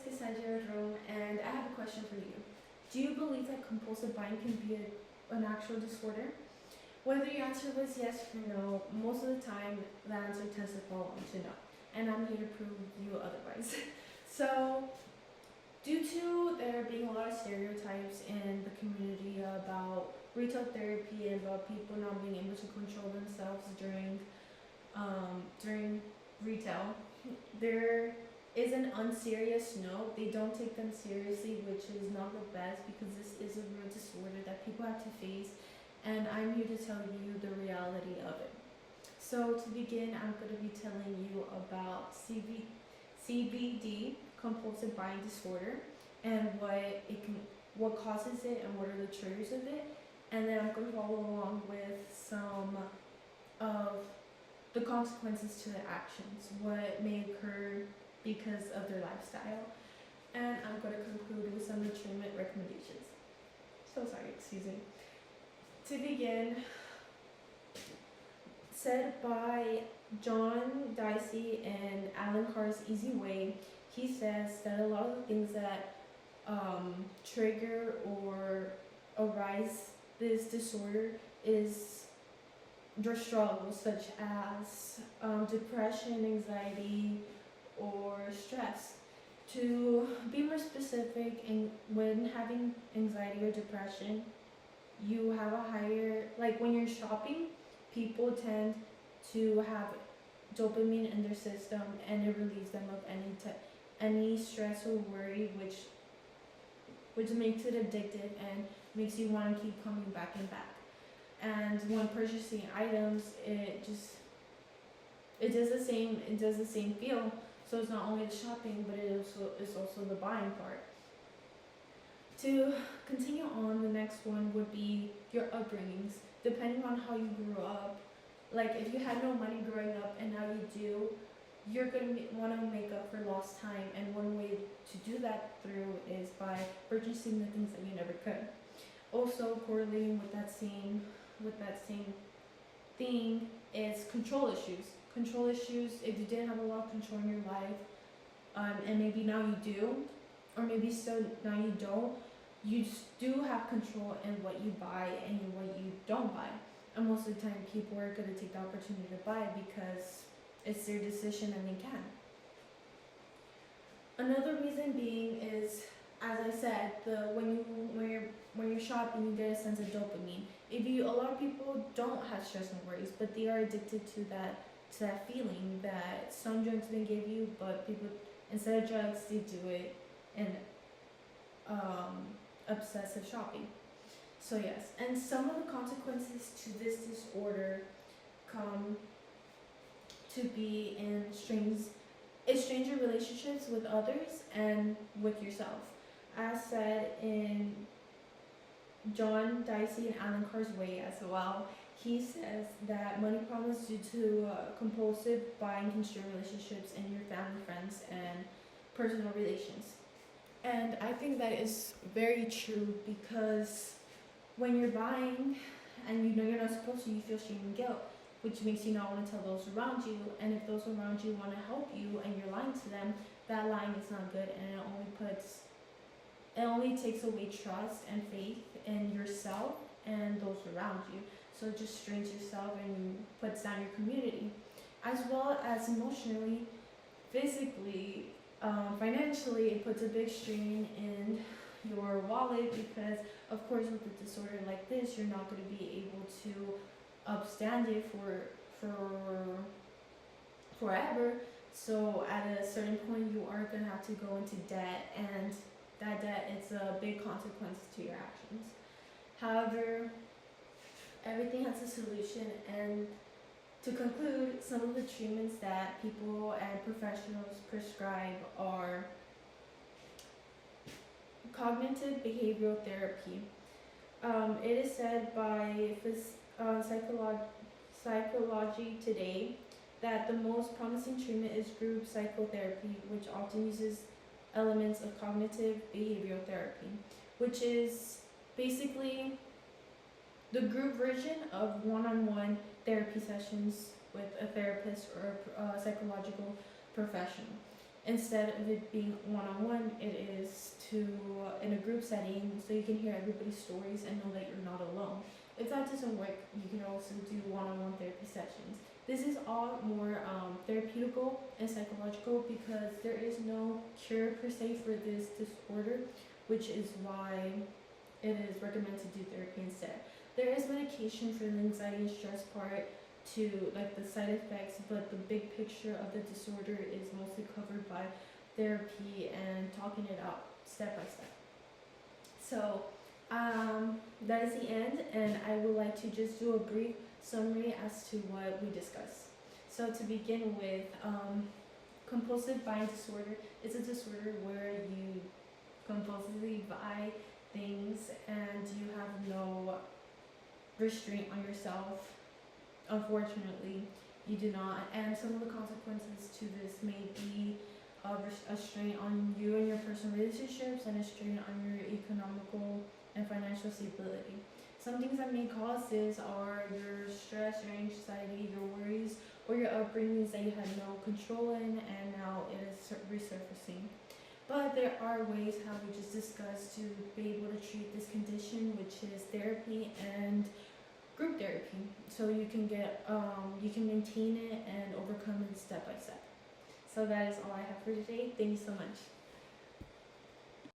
Cassandra Rome, and I have a question for you. Do you believe that compulsive buying can be an actual disorder? Whether your answer was yes or no, most of the time the answer tends to fall onto no. And I'm here to prove you otherwise. So, due to there being a lot of stereotypes in the community about retail therapy and about people not being able to control themselves during retail, there is an unserious note. They don't take them seriously, which is not the best because this is a real disorder that people have to face, and I'm here to tell you the reality of it. So to begin, I'm going to be telling you about CBD, compulsive buying disorder, and what causes it and what are the triggers of it, and then I'm going to follow along with some of the consequences to their actions, what may occur because of their lifestyle, and I'm going to conclude with some of the treatment recommendations. So sorry, excuse me. To begin, said by John Dicey in Alan Carr's Easy Way, he says that a lot of the things that trigger or arise this disorder is their struggles, such as depression, anxiety, or stress. To be more specific, when having anxiety or depression, you have a higher, like when you're shopping, people tend to have dopamine in their system, and it relieves them of any stress or worry, which makes it addictive and makes you want to keep coming back and back. And when purchasing items, it does the same feel. So it's not only the shopping, but it's also the buying part. To continue on, the next one would be your upbringings. Depending on how you grew up, like if you had no money growing up and now you do, you're going to want to make up for lost time, and one way to do that through is by purchasing the things that you never could. Also correlating with that same thing is control issues. Control issues, if you didn't have a lot of control in your life, and maybe now you do, or maybe still now you don't, you do have control in what you buy and what you don't buy. And most of the time people are going to take the opportunity to buy because it's their decision and they can. Another reason being is, as I said, when you're shopping, you get a sense of dopamine. A lot of people don't have stress and worries, but they are addicted to that feeling that some drugs may give you, but people, instead of drugs, they do it in obsessive shopping. So yes, and some of the consequences to this disorder come to be in stranger relationships with others and with yourself. As said in John Dicey and Alan Carr's Way as well, he says that money problems due to compulsive buying can strain relationships in your family, friends, and personal relations. And I think that is very true, because when you're buying and you know you're not supposed to, you feel shame and guilt, which makes you not want to tell those around you. And if those around you want to help you and you're lying to them, that lying is not good, and it only takes away trust and faith in yourself and those around you. So it just strains yourself and puts down your community, as well as emotionally, physically, financially. It puts a big strain in your wallet, because of course with a disorder like this, you're not going to be able to upstand it for forever. So at a certain point, you are going to have to go into debt, and that debt is a big consequence to your actions. However, everything has a solution, and to conclude, some of the treatments that people and professionals prescribe are cognitive behavioral therapy. It is said by Psychology Today that the most promising treatment is group psychotherapy, which often uses elements of cognitive behavioral therapy, which is basically the group version of one-on-one therapy sessions with a therapist or a psychological professional. Instead of it being one-on-one, it is to in a group setting, so you can hear everybody's stories and know that you're not alone. If that doesn't work, you can also do one-on-one therapy sessions. This is all more therapeutical and psychological because there is no cure per se for this disorder, which is why it is recommended to do therapy instead. There is medication for the anxiety and stress part to like the side effects, but the big picture of the disorder is mostly covered by therapy and talking it out step by step. So that is the end, and I would like to just do a brief summary as to what we discussed. So to begin with, compulsive buying disorder is a disorder where you compulsively buy things and you have no restraint on yourself. Unfortunately, you do not, and some of the consequences to this may be a strain on you and your personal relationships and a strain on your economical and financial stability. Some things that may cause this are your stress, your anxiety, your worries, or your upbringings that you had no control in, and now it is resurfacing. But there are ways, how we just discussed, to be able to treat this condition, which is therapy and group therapy, so you can get you can maintain it and overcome it step by step. So that is all I have for today. Thank you so much.